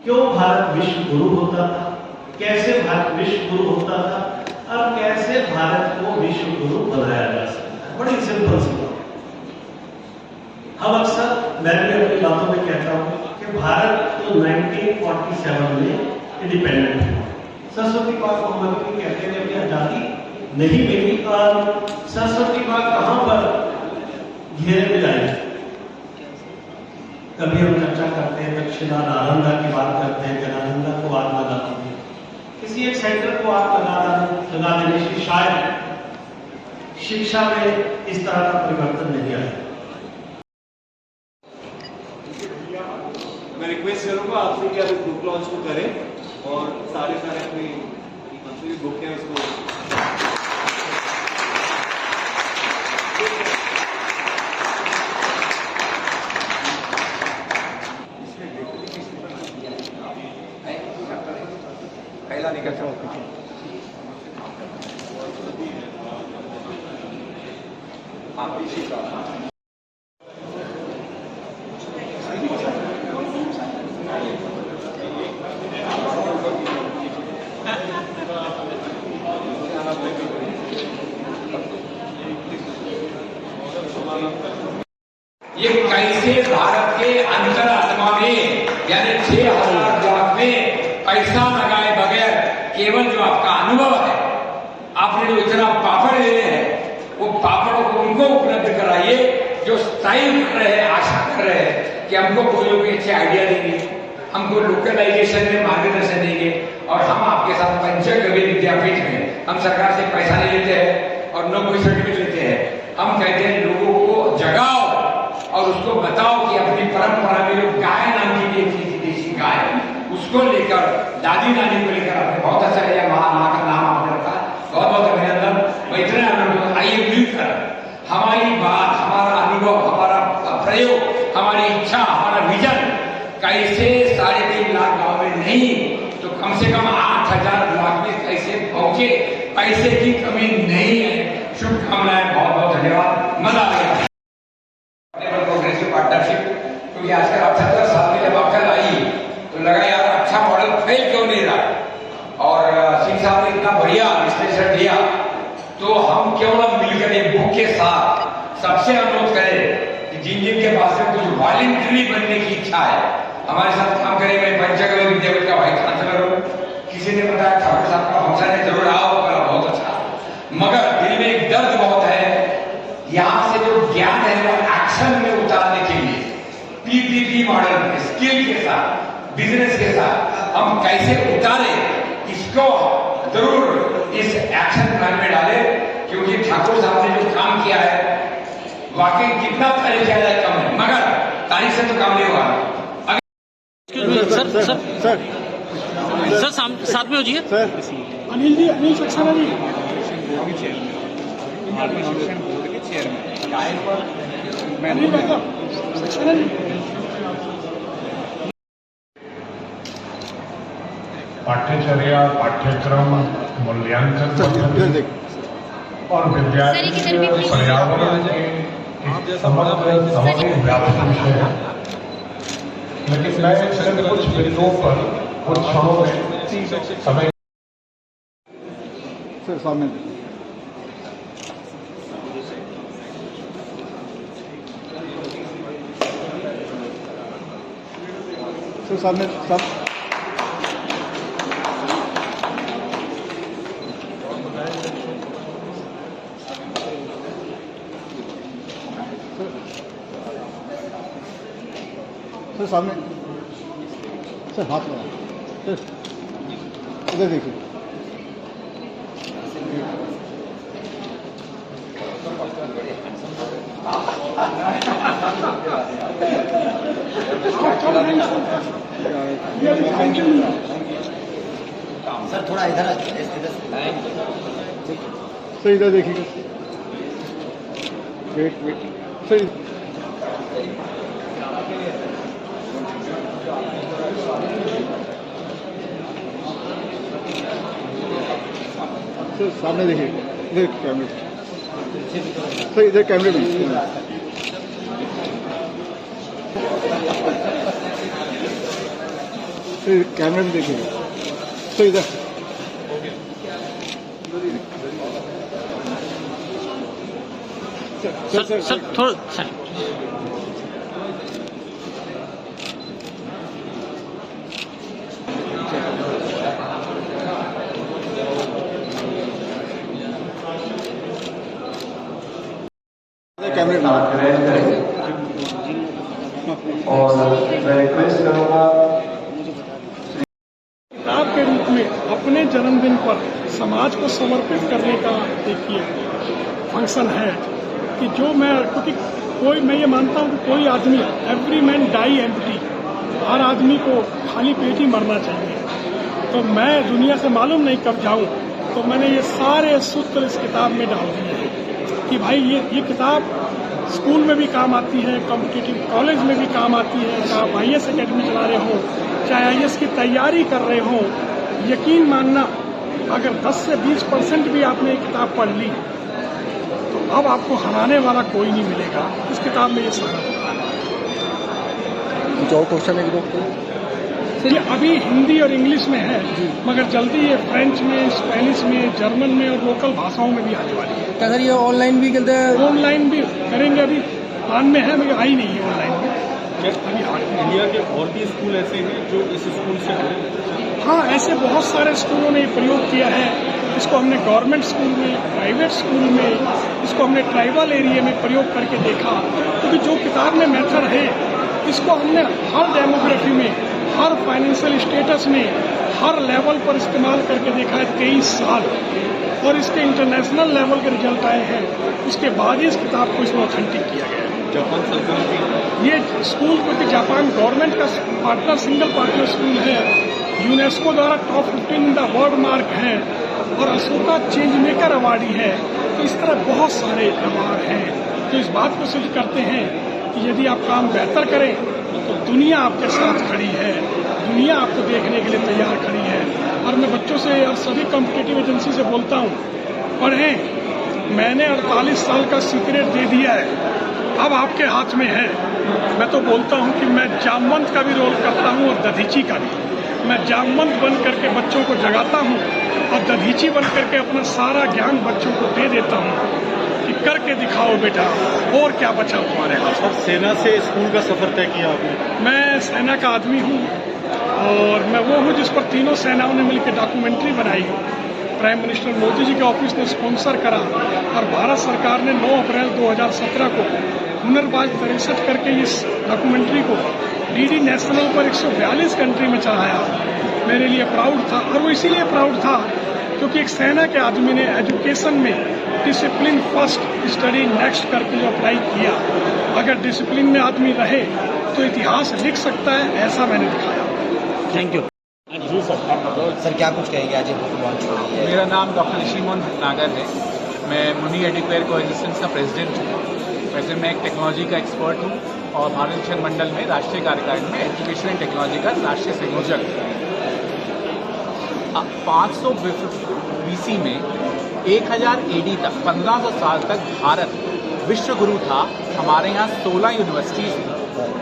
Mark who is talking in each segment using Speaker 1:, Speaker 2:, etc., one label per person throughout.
Speaker 1: क्यों भारत विश्व गुरु होता था, कैसे भारत विश्व गुरु होता था और कैसे भारत को विश्व गुरु बनाया जा सकता है। बड़ी सिंपल सी बात। हम अक्सर, मैं भी अपनी बातों में कहता हूं कि भारत तो 1947 में इंडिपेंडेंट हुआ। सरस्वती माँ को हम भी कहते हैं कि आजादी नहीं मिली और सरस्वती माँ कहां पर घेरे में आई। कभी हम चर्चा करते हैं दक्षिणा नालंदा की बात करते हैं कि नालंदा को आग लगा दी, किसी एक सेंटर को आग लगा देने से शायद शिक्षा में इस तरह का परिवर्तन नहीं आया।
Speaker 2: मैं रिक्वेस्ट करूंगा आपसे कि आप इस बुक लॉन्च को करें और सारे अपनी जो बुक है उसको
Speaker 3: पहला निकल आप इसी का ये कैसे भारत के अंतरात्मा में यानी 6000 लाख में पैसा लगाए बगैर केवल जो आपका अनुभव है, आपने जो इतना पापड़ ले हैं वो पापड़ों को उनको उपलब्ध कराइए जो स्थायी कर रहे हैं, आशा कर रहे हैं कि हमको कोई लोग अच्छे आइडिया देंगे, हमको लोकलाइजेशन में मार्गदर्शन देंगे और हम आपके साथ पंचगव्य विद्यापीठ में हम सरकार से पैसा नहीं लेते हैं और न कोई सर्टिफिकेट लेते हैं। हम कहते हैं लोगों को जगाओ और उसको बताओ कि अपनी परंपरा में जो गाय नाम की एक थी देशी गाय, उसको लेकर दादी नानी को लेकर आपने बहुत अच्छा लिया, माँ का नाम आपने रखा, बहुत बहुत अभिनंदन। मैं इतने आनंद, आइए मिलकर हमारी बात, हमारा अनुभव, हमारा प्रयोग, हमारी इच्छा, हमारा विजन कैसे 3.5 लाख गांव में नहीं तो कम से कम 8000 लाख में कैसे पहुंचे, पैसे की कमी नहीं है। शुभकामनाएं, बहुत बहुत धन्यवाद। मजा आ गया प्रोग्रेसिव पार्टनरशिप, क्योंकि आजकल आप 70 साल में जब अक्ल आई तो लगा यार अच्छा मॉडल फेल क्यों नहीं रहा, और सिंह साहब ने इतना बढ़िया विश्लेषण दिया तो हम क्यों ना मिलकर एक बुक के साथ सबसे अनुरोध करें कि जिन जिन के पास में कुछ वॉलंटरी बनने की इच्छा है हमारे साथ काम करें। मैं पंचगव्य विद्यापीठ का वाइस चांसलर हूँ, किसी ने बताया ठाकुर साहब का फंक्शन है, जरूर आओ, बहुत अच्छा, मगर दिल में एक दर्द बहुत है, यहाँ से जो ज्ञान है वो एक्शन में उतारने के लिए पीपीपी मॉडल स्किल के साथ, बिजनेस के साथ हम कैसे उतारे, इसको जरूर इस एक्शन प्लान में डाले, क्योंकि ठाकुर साहब ने जो काम किया है वाकई कितना तारीफ किया जाए कम है, मगर तारीफ से तो काम नहीं हुआ।
Speaker 4: सर साथ में हो जाइए
Speaker 5: सर। अनिल जी सक्सेना जी
Speaker 6: पाठ्यचर्या, पाठ्यक्रम, मूल्यांकन पद्धति और विद्यार्थी पर्यावरण के समग्र व्यापक विषय है, लेकिन मैं सिर्फ कुछ बिंदुओं पर कुछ क्षणों में समय
Speaker 5: सर सामने सर सामने सब सर सामने सर हाथ लगा सर, इधर देखिए।
Speaker 7: सर थोड़ा इधर
Speaker 5: सर इधर देखिएगा, वेट सर, सर सामने देखिए, इधर कैमरे सर, इधर कैमरे में सर कैमरे में देखिएगा। सर इधर
Speaker 4: सर थोड़ा
Speaker 5: कैमरे में
Speaker 6: और मैं रिक्वेस्ट करूंगा
Speaker 7: किताब के रूप में अपने जन्मदिन पर समाज को समर्पित करने का एक ये फंक्शन है कि जो मैं क्योंकि कोई मैं ये मानता हूँ कि कोई आदमी एवरी मैन डाई एम्प्टी, हर आदमी को खाली पेट ही मरना चाहिए। तो मैं दुनिया से मालूम नहीं कब जाऊँ, तो मैंने ये सारे सूत्र इस किताब में डाल दिए हैं कि भाई ये किताब स्कूल में भी काम आती है, कॉम्पिटिटिव कॉलेज में भी काम आती है, चाहे आप IAS अकेडमी चला रहे हो, चाहे IAS की तैयारी कर रहे हो। यकीन मानना, अगर 10 से 20% भी आपने ये किताब पढ़ ली तो अब आपको हराने वाला कोई नहीं मिलेगा। इस किताब में ये सारा बयान है।
Speaker 5: कुछ और क्वेश्चन है डॉक्टर?
Speaker 7: ये अभी हिंदी और इंग्लिश में है, मगर जल्दी ये फ्रेंच में, स्पेनिश में, जर्मन में और लोकल भाषाओं में भी आने वाली है।
Speaker 5: क्या सर ये ऑनलाइन भी करते हैं?
Speaker 7: ऑनलाइन भी करेंगे, अभी प्लान में है मगर आई नहीं है ऑनलाइन में। अभी
Speaker 2: इंडिया के और भी स्कूल ऐसे हैं जो इस स्कूल से जुड़े?
Speaker 7: हाँ, ऐसे बहुत सारे स्कूलों ने प्रयोग किया है। इसको हमने गवर्नमेंट स्कूल में, प्राइवेट स्कूल में, इसको हमने ट्राइबल एरिया में प्रयोग करके देखा। क्योंकि जो किताब में मेथड है, इसको हमने हर डेमोग्राफी में, हर फाइनेंशियल स्टेटस में, हर लेवल पर इस्तेमाल करके देखा है 23 साल, और इसके इंटरनेशनल लेवल के रिजल्ट आए हैं। उसके बाद ही इस किताब को इसमें ऑथेंटिक किया गया है।
Speaker 2: जापान सल्तनत
Speaker 7: ये स्कूल क्योंकि जापान गवर्नमेंट का पार्टनर, सिंगल पार्टनर स्कूल है, यूनेस्को द्वारा top 15 in the world mark है, और अशोका चेंज मेकर अवार्डी है। तो इस तरह बहुत सारे अवार्ड हैं जो इस बात को सिद्ध करते हैं कि यदि आप काम बेहतर करें तो दुनिया आपके साथ खड़ी है, दुनिया आपको देखने के लिए तैयार खड़ी है। और मैं बच्चों से और सभी कॉम्पिटिटिव एजेंसी से बोलता हूँ, पढ़ें। मैंने 48 साल का सीक्रेट दे दिया है, अब आपके हाथ में है। मैं तो बोलता हूँ कि मैं जामवंत का भी रोल करता हूँ और दधीची का भी। मैं जामवंत बन करके बच्चों को जगाता हूँ और दधीची बन करके अपना सारा ज्ञान बच्चों को दे देता हूँ कि करके दिखाओ बेटा, और क्या बचा तुम्हारे हाथ।
Speaker 2: और सेना से स्कूल का सफर तय किया आपने?
Speaker 7: मैं सेना का आदमी हूँ, और मैं वो हूँ जिस पर तीनों सेनाओं ने मिलकर डॉक्यूमेंट्री बनाई। प्राइम मिनिस्टर मोदी जी के ऑफिस ने स्पॉन्सर करा, और भारत सरकार ने 9 अप्रैल 2017 को हुनरबाज 63 करके इस डॉक्यूमेंट्री को DD नेशनल पर 142 कंट्री में चढ़ाया। मेरे लिए प्राउड था, और वो इसीलिए प्राउड था क्योंकि एक सेना के आदमी ने एजुकेशन में डिसिप्लिन फर्स्ट, स्टडी नेक्स्ट करके जो अप्लाई किया। अगर डिसिप्लिन में आदमी रहे तो इतिहास लिख सकता है, ऐसा मैंने दिखाया।
Speaker 4: Thank you.
Speaker 8: सर क्या कुछ कहेंगे आज ये बुक लॉन्च हो रही है?
Speaker 9: मेरा नाम डॉक्टर ऋषिमोहन भटनागर है। मैं मुनि एडुकेयर कोएग्जिस्टेंस का प्रेसिडेंट हूँ। वैसे मैं एक टेक्नोलॉजी का एक्सपर्ट हूँ और भारत मिशन मंडल में राष्ट्रीय कार्यकारिणी में एजुकेशन एंड टेक्नोलॉजी का राष्ट्रीय संयोजक। 500 BC में 1000 AD तक, 1500 साल तक भारत विश्व गुरु था। हमारे यहाँ 16 यूनिवर्सिटीज़ थी।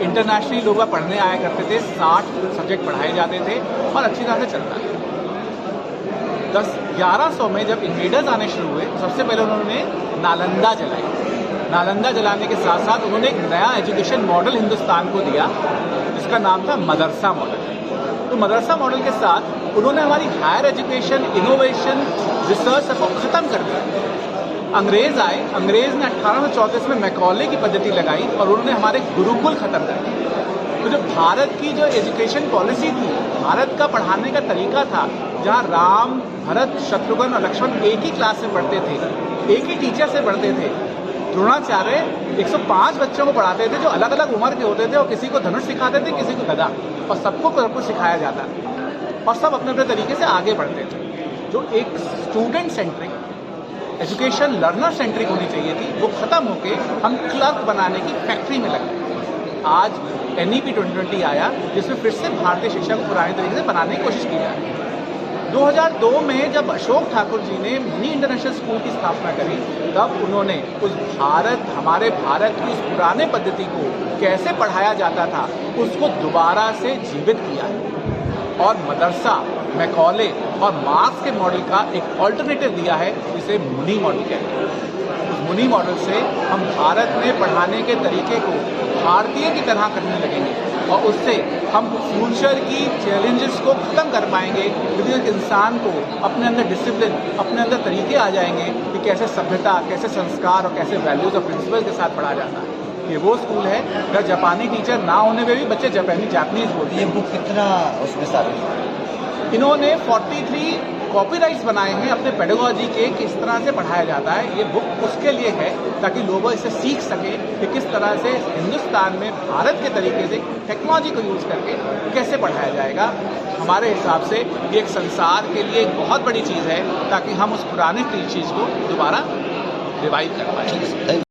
Speaker 9: इंटरनेशनली लोग पढ़ने आया करते थे, 60 सब्जेक्ट पढ़ाए जाते थे और अच्छी तरह से चलता था। 1100 में जब इन्वेडर्स आने शुरू हुए, सबसे पहले उन्होंने नालंदा जलाई। नालंदा जलाने के साथ साथ उन्होंने एक नया एजुकेशन मॉडल हिंदुस्तान को दिया, जिसका नाम था मदरसा मॉडल। तो मदरसा मॉडल के साथ उन्होंने हमारी हायर एजुकेशन, इनोवेशन, रिसर्च सबको ख़त्म कर दिया। अंग्रेज आए, अंग्रेज ने 1834 में मैकॉले की पद्धति लगाई और उन्होंने हमारे गुरुकुल खत्म कर दिए। तो जो भारत की जो एजुकेशन पॉलिसी थी, भारत का पढ़ाने का तरीका था, जहाँ राम, भरत, शत्रुघ्न और लक्ष्मण एक ही क्लास में पढ़ते थे, एक ही टीचर से पढ़ते थे। द्रोणाचार्य 105 बच्चों को पढ़ाते थे जो अलग अलग उम्र के होते थे, और किसी को धनुष सिखाते थे, किसी को गदा, और सबको सब कुछ सिखाया जाता था और सब अपने अपने तरीके से आगे बढ़ते थे। जो एक student centric education, learner centric होनी चाहिए थी, वो खत्म होके हम क्लर्क बनाने की फैक्ट्री में लग गए। आज NEP 2020 आया, जिसमें फिर से भारतीय शिक्षा को पुराने तरीके से बनाने की कोशिश की जा रही है। 2002 में जब अशोक ठाकुर जी ने मिनी इंटरनेशनल स्कूल की स्थापना करी, तब उन्होंने उस हमारे भारत की उस पुराने पद्धति को कैसे पढ़ाया जाता था, उसको दोबारा से जीवित किया है। और मदरसा, मैकॉले और मार्क्स के मॉडल का एक ऑल्टरनेटिव दिया है जिसे मुनी मॉडल कहते हैं। उस मुनी मॉडल से हम भारत में पढ़ाने के तरीके को भारतीय की तरह करने लगेंगे और उससे हम फ्यूचर की चैलेंजेस को ख़त्म कर पाएंगे, क्योंकि एक इंसान को अपने अंदर डिसिप्लिन, अपने अंदर तरीके आ जाएंगे कि कैसे सभ्यता, कैसे संस्कार और कैसे वैल्यूज़ और प्रिंसिपल के साथ पढ़ा जाता है। ये वो स्कूल है जहाँ जापानी टीचर ना होने में भी बच्चे जापानीज बोलते हैं।
Speaker 8: ये बुक कितना उसमें साबित है?
Speaker 9: इन्होंने 43 कॉपीराइट्स बनाए हैं अपने पेडागोजी के, किस तरह से पढ़ाया जाता है। ये बुक उसके लिए है ताकि लोग इसे सीख सकें कि किस तरह से हिंदुस्तान में भारत के तरीके से टेक्नोलॉजी को यूज़ करके कैसे पढ़ाया जाएगा। हमारे हिसाब से ये एक संसार के लिए एक बहुत बड़ी चीज़ है ताकि हम उस पुराने चीज़ को दोबारा रिवाइव कर पाएँ।